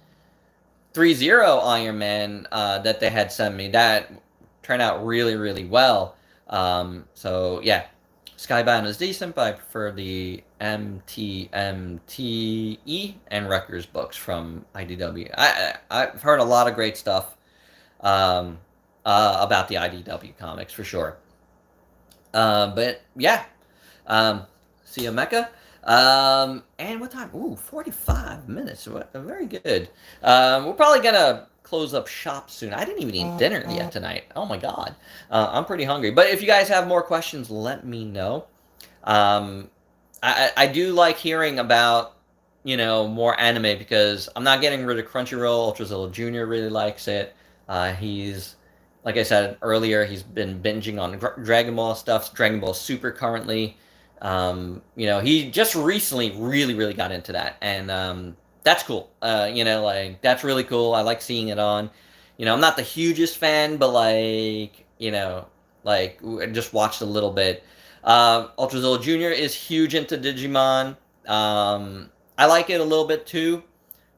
3-0 Iron Man that they had sent me. That turned out really, really well. So, yeah. Skybound is decent, but I prefer the MTMTE and Wrecker's books from IDW. I've heard a lot of great stuff about the IDW comics, for sure. But yeah, see you, Mecca. And what time? Ooh, 45 minutes. Very good. We're probably gonna close up shop soon. I didn't even eat dinner yet tonight. Oh my god. I'm pretty hungry. But if you guys have more questions, let me know. I do like hearing about, more anime because I'm not getting rid of Crunchyroll. Ultrazilla Jr. really likes it. He's like I said earlier, he's been binging on Dragon Ball stuff, Dragon Ball Super currently. He just recently really, really got into that, and that's cool. Like that's really cool. I like seeing it on. I'm not the hugest fan, but I just watched a little bit. Ultrazilla Jr. is huge into Digimon. I like it a little bit too.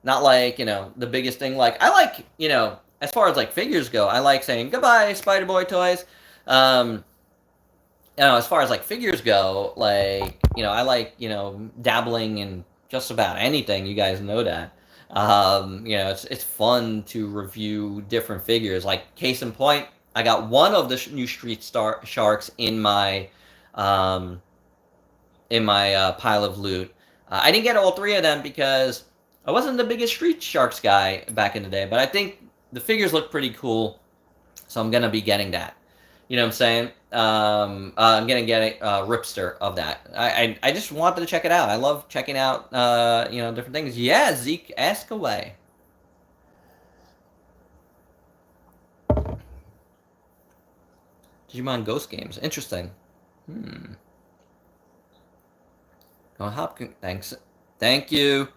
not like, you know, the biggest thing. Like, I like, you know, as far as like figures go, I like saying goodbye, Spider Boy toys. You know, as far as like figures go, like, you know, I like, you know, dabbling in just about anything. You guys know that. You know, it's fun to review different figures. Like, case in point, I got one of the new Street Star Sharks um, in my pile of loot. I didn't get all three of them because I wasn't the biggest Street Sharks guy back in the day. But I think the figures look pretty cool, so I'm gonna be getting that. You know what I'm saying? I'm gonna get a Ripster of that. I just wanted to check it out. I love checking out you know, different things. Yeah, Zeke, ask away. Digimon Ghost games, interesting. Oh, Hopkins, thanks, thank you,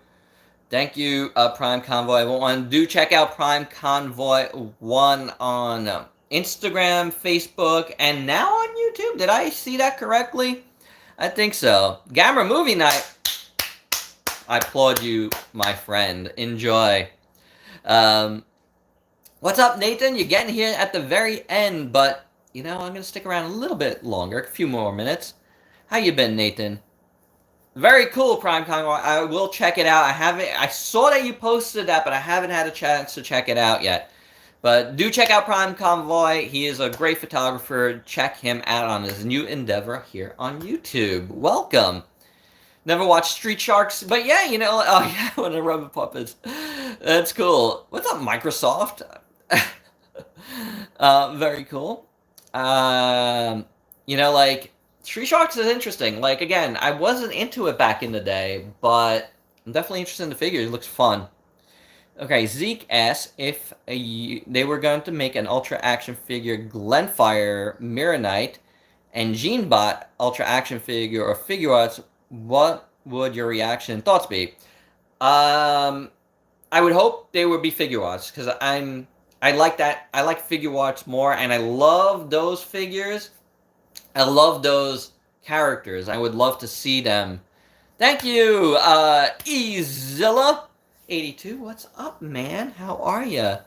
Prime Convoy 1. Do check out Prime Convoy 1 on Instagram, Facebook, and now on YouTube. Did I see that correctly? I think so. Gamma Movie Night. I applaud you, my friend. Enjoy. What's up, Nathan? You're getting here at the very end, but, you know, I'm going to stick around a little bit longer, a few more minutes. How you been, Nathan? Very cool, Prime Convoy. I will check it out. I saw that you posted that, but I haven't had a chance to check it out yet. But do check out Prime Convoy. He is a great photographer. Check him out on his new endeavor here on YouTube. Welcome. Never watched Street Sharks, but yeah, you know, oh yeah, when the rubber puppets. That's cool. What's up, Microsoft? Very cool. You know, like, Street Sharks is interesting. Like, again, I wasn't into it back in the day, but I'm definitely interested in the figure. It looks fun. Okay, Zeke asks if they were going to make an Ultra Action figure Glenfire Mirror Knight and Genebot Ultra Action figure or figure arts, what would your reaction and thoughts be? I would hope they would be figure arts because I like that. I like figure arts more, and I love those figures. I love those characters. I would love to see them. Thank you, Ezilla82. What's up, man? How are you?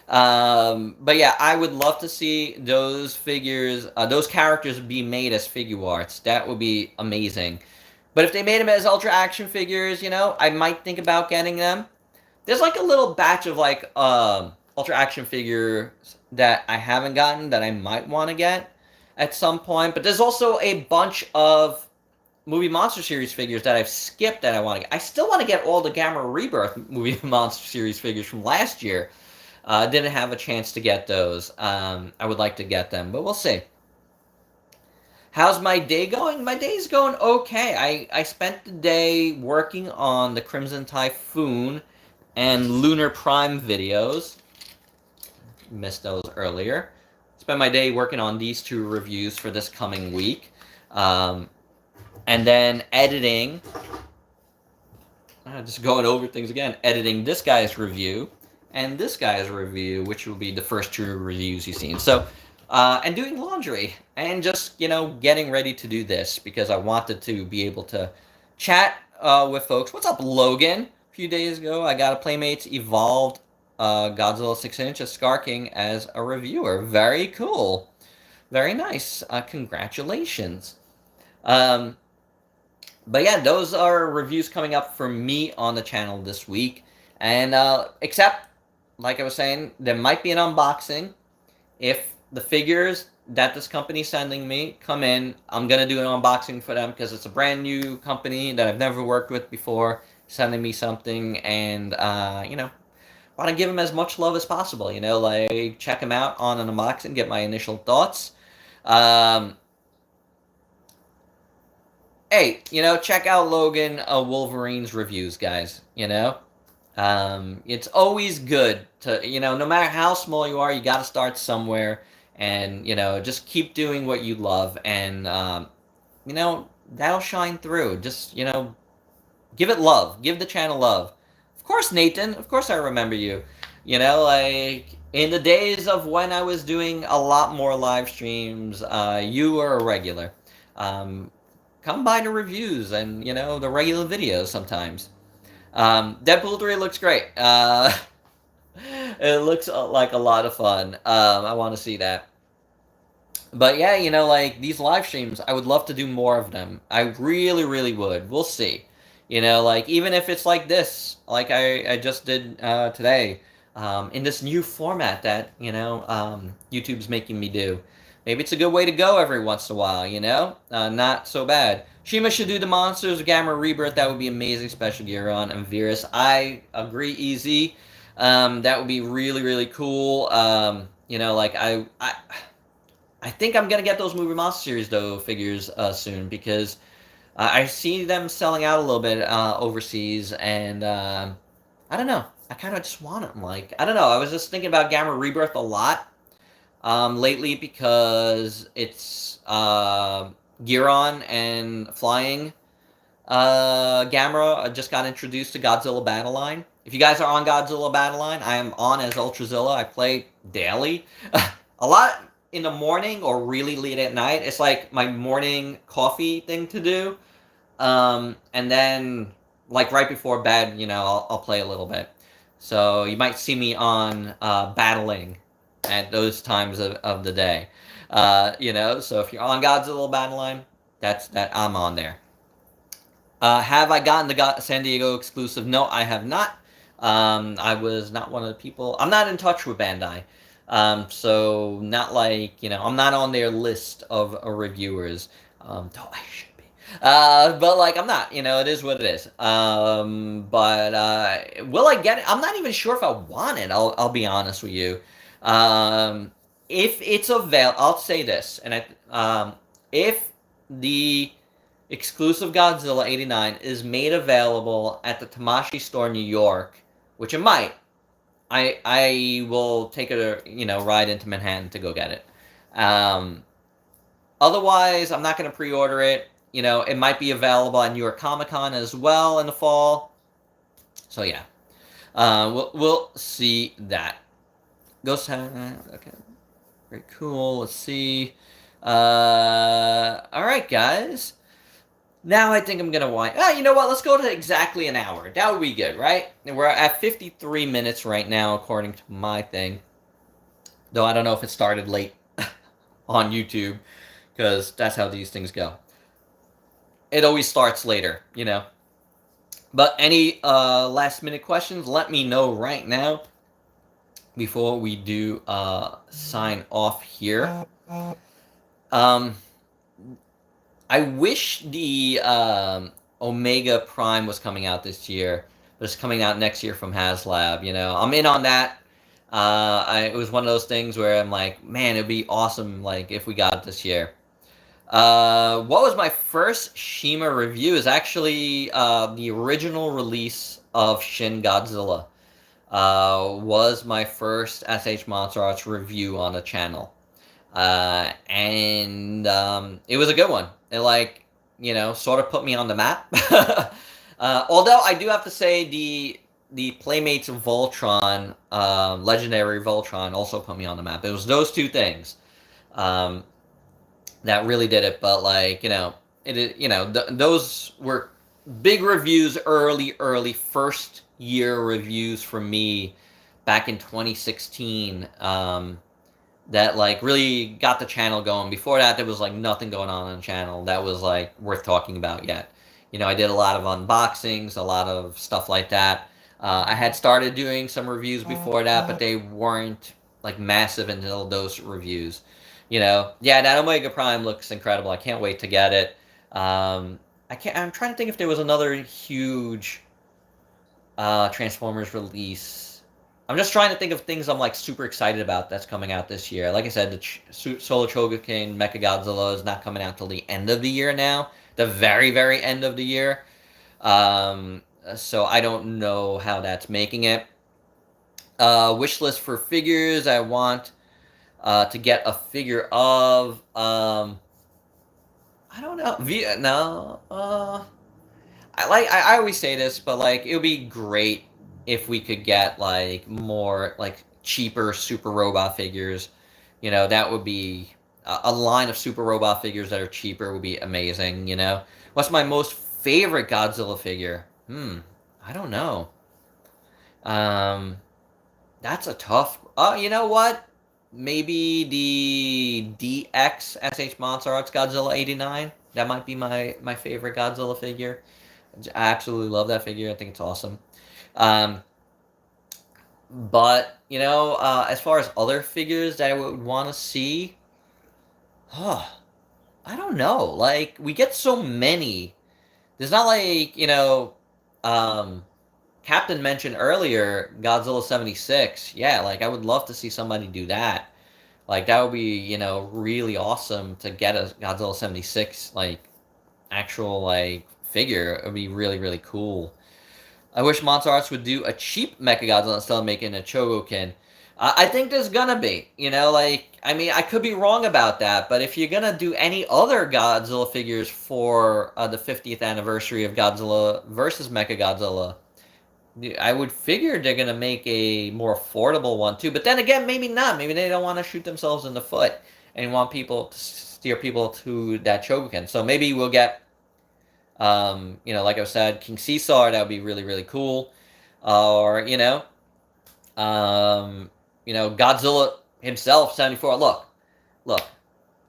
But yeah, I would love to see those figures, those characters be made as figure arts. That would be amazing. But if they made them as Ultra Action figures, you know, I might think about getting them. There's like a little batch of like Ultra Action figures that I haven't gotten that I might want to get at some point. But there's also a bunch of Movie Monster Series figures that I've skipped that I want to get. I still want to get all the Gamma Rebirth Movie Monster Series figures from last year. Didn't have a chance to get those. I would like to get them, but we'll see. How's my day going? My day's going okay. I spent the day working on the Crimson Typhoon and Lunar Prime videos. Missed those earlier. Spent my day working on these two reviews for this coming week. And then editing. Just going over things again. Editing this guy's review and this guy's review, which will be the first two reviews you've seen. So, and doing laundry. And just, you know, getting ready to do this because I wanted to be able to chat with folks. What's up, Logan? A few days ago, I got a Playmates Evolved Godzilla 6-inch of Scar King as a reviewer. Very cool. Very nice. Congratulations. But yeah, those are reviews coming up for me on the channel this week. And except, like I was saying, there might be an unboxing. If the figures that this company's sending me come in, I'm going to do an unboxing for them because it's a brand new company that I've never worked with before sending me something. And, you know, want to give them as much love as possible, you know, like check them out on an unboxing, get my initial thoughts. Hey, you know, check out Logan Wolverine's reviews, guys, you know. It's always good to, you know, no matter how small you are, you got to start somewhere and, you know, just keep doing what you love and, you know, that'll shine through. Just, you know, give it love. Give the channel love. Of course, Nathan. Of course I remember you. You know, like, in the days of when I was doing a lot more live streams, you were a regular. Come by the reviews and, you know, the regular videos sometimes. Deadpool 3 looks great. It looks like a lot of fun. I want to see that. But yeah, like these live streams, I would love to do more of them. I really, really would. We'll see. Like even if it's like this, like I just did today, in this new format that, YouTube's making me do. Maybe it's a good way to go every once in a while, Not so bad. Shima should do the Monsters Gamma Rebirth. That would be amazing. Special gear on and Virus. I agree, easy. That would be really, really cool. Like I think I'm gonna get those Movie Monster Series though figures soon because I see them selling out a little bit overseas, and I don't know. I kind of just want them. Like I don't know. I was just thinking about Gamma Rebirth a lot lately because it's Giron and Flying Gamera just got introduced to Godzilla Battle Line. If you guys are on Godzilla Battle Line, I am on as Ultrazilla. I play daily. A lot in the morning or really late at night. It's like my morning coffee thing to do. And then, like right before bed, I'll play a little bit. So you might see me on battling at those times of the day. So if you're on Godzilla Battle Line, that I'm on there. Have I gotten the San Diego exclusive? No, I have not. I was not one of the people. I'm not in touch with Bandai. So not like, I'm not on their list of reviewers. Though I should be. But like, I'm not, it is what it is. But will I get it? I'm not even sure if I want it. I'll be honest with you. If it's available, I'll say this, and if the exclusive Godzilla 89 is made available at the Tamashi store in New York, which it might, I will take a ride into Manhattan to go get it. Otherwise, I'm not going to pre-order it. It might be available at New York Comic Con as well in the fall. So yeah, we'll see that. Ghost Town, okay, very cool. Let's see. All right, guys. Now I think I'm gonna wind. You know what? Let's go to exactly an hour. That would be good, right? And we're at 53 minutes right now, according to my thing. Though I don't know if it started late on YouTube, because that's how these things go. It always starts later, But any last minute questions? Let me know right now before we do sign off here. I wish the Omega Prime was coming out this year, but it's coming out next year from HasLab. I'm in on that. It was one of those things where I'm like, man, it'd be awesome, like if we got it this year. What was my first Shima review? Is actually the original release of Shin Godzilla. Was my first SH Monster Arts review on the channel. And it was a good one. It sort of put me on the map. Although I do have to say the Playmates of Voltron, Legendary Voltron, also put me on the map. It was those two things that really did it. But those were big reviews, early first year reviews for me back in 2016. That really got the channel going. Before that, there was nothing going on the channel that was worth talking about yet. I did a lot of unboxings, a lot of stuff like that. I had started doing some reviews before that, but they weren't massive until those reviews. Yeah, that Omega Prime looks incredible. I can't wait to get it. I'm trying to think if there was another huge Transformers release. I'm just trying to think of things I'm super excited about that's coming out this year. Like I said, the Solar Chogokin Mechagodzilla is not coming out till the end of the year now. The very, very end of the year. So I don't know how that's making it. Wish list for figures. I want to get a figure of I don't know. I always say this, but it would be great if we could get more cheaper Super Robot figures. That would be a line of Super Robot figures that are cheaper would be amazing. What's my most favorite Godzilla figure? I don't know. Um, that's a tough. Oh, you know what? Maybe the DX SH Monster Arts Godzilla 89. That might be my favorite Godzilla figure. I absolutely love that figure. I think it's awesome. Um, but as far as other figures that I would want to see, huh, I don't know. Like we get so many. There's not like um, Captain mentioned earlier Godzilla 76. Yeah, like I would love to see somebody do that. Like that would be, really awesome to get a Godzilla 76 like actual like figure. It would be really really cool. I wish Monster Arts would do a cheap Mechagodzilla instead of making a Chogokin. I think there's gonna be, like, I mean, I could be wrong about that, but if you're gonna do any other Godzilla figures for the 50th anniversary of Godzilla versus Mechagodzilla, I would figure they're gonna make a more affordable one too. But then again, maybe not. Maybe they don't want to shoot themselves in the foot and want people to steer people to that Chogokin. So maybe we'll get like I said, King Caesar, that would be really, really cool. Or, Godzilla himself, 74. Look,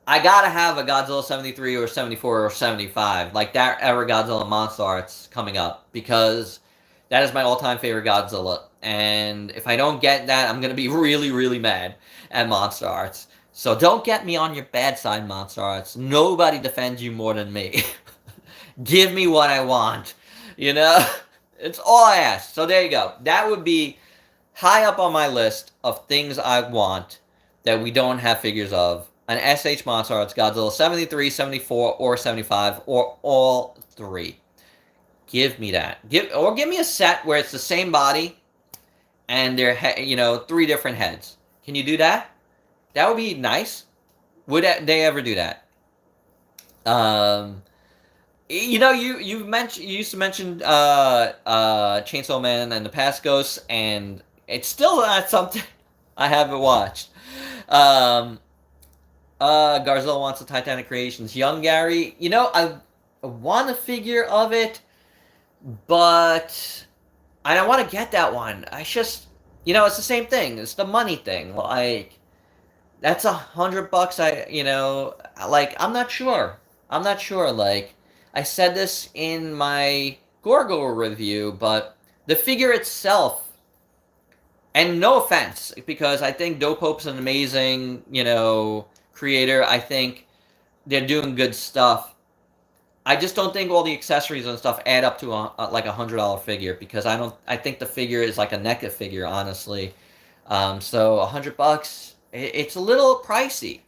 I gotta have a Godzilla 73 or 74 or 75, like that ever Godzilla Monster Arts coming up, because that is my all-time favorite Godzilla. And if I don't get that, I'm gonna be really, really mad at Monster Arts. So don't get me on your bad side, Monster Arts. Nobody defends you more than me. Give me what I want. You know? It's all I ask. So there you go. That would be high up on my list of things I want that we don't have figures of. An SH Monster Arts Godzilla 73, 74, or 75, or all three. Give me that. Give me a set where it's the same body and they're three different heads. Can you do that? That would be nice. Would they ever do that? You used to mention Chainsaw Man and the Past Ghosts, and it's still not something I haven't watched. Um, Garzilla wants the Titanic Creations. Young Gary, I want a figure of it, but I don't want to get that one. I just, it's the same thing. It's the money thing. Like, that's $100. I'm not sure. I'm not sure. Like, I said this in my Gorgo review, but the figure itself, and no offense, because I think Dope Hope's an amazing, creator. I think they're doing good stuff. I just don't think all the accessories and stuff add up to like $100 figure, because I think the figure is like a NECA figure, honestly. So $100, it's a little pricey,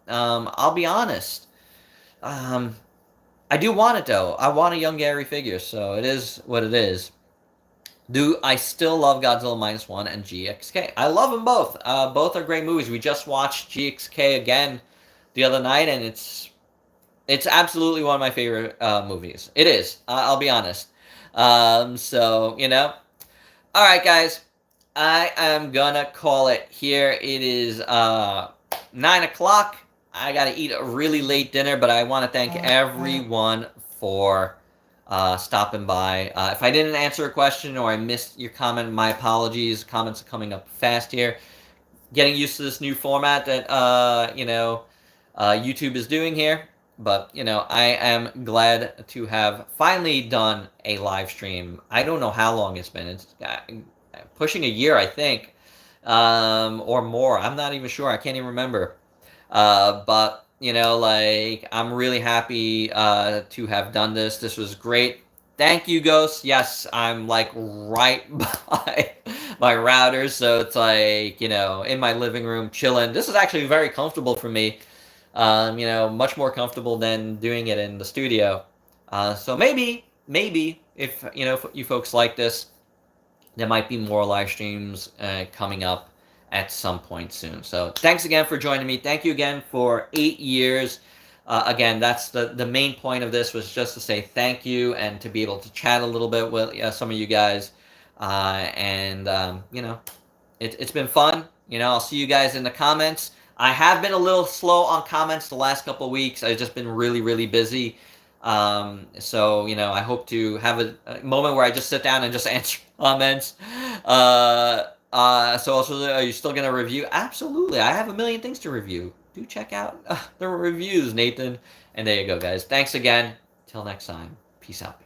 I'll be honest. I do want it though. I want a Young Gary figure, so it is what it is. I still love Godzilla -1 and GXK. I love them both. Both are great movies. We just watched GXK again the other night, and it's absolutely one of my favorite movies. It is. I'll be honest. So, All right, guys. I am gonna call it here. It is 9 o'clock. I gotta eat a really late dinner, but I want to thank everyone for stopping by. If I didn't answer a question or I missed your comment, my apologies. Comments are coming up fast here. Getting used to this new format that YouTube is doing here. But, I am glad to have finally done a live stream. I don't know how long it's been. It's pushing a year, I think, or more. I'm not even sure. I can't even remember. But, I'm really happy to have done this. This was great. Thank you, Ghost. Yes, I'm, like, right by my router, so it's, like, in my living room, chilling. This is actually very comfortable for me. Much more comfortable than doing it in the studio. So maybe, if, if you folks like this, there might be more live streams coming up at some point soon. So thanks again for joining me. Thank you again for 8 years. Again, that's the main point of this, was just to say thank you and to be able to chat a little bit with some of you guys. It's been fun. I'll see you guys in the comments. I have been a little slow on comments the last couple of weeks. I've just been really, really busy. So, I hope to have a moment where I just sit down and just answer comments. So also, are you still gonna review? Absolutely. I have a million things to review. Do check out the reviews, Nathan. And there you go, guys. Thanks again. Till next time. Peace out.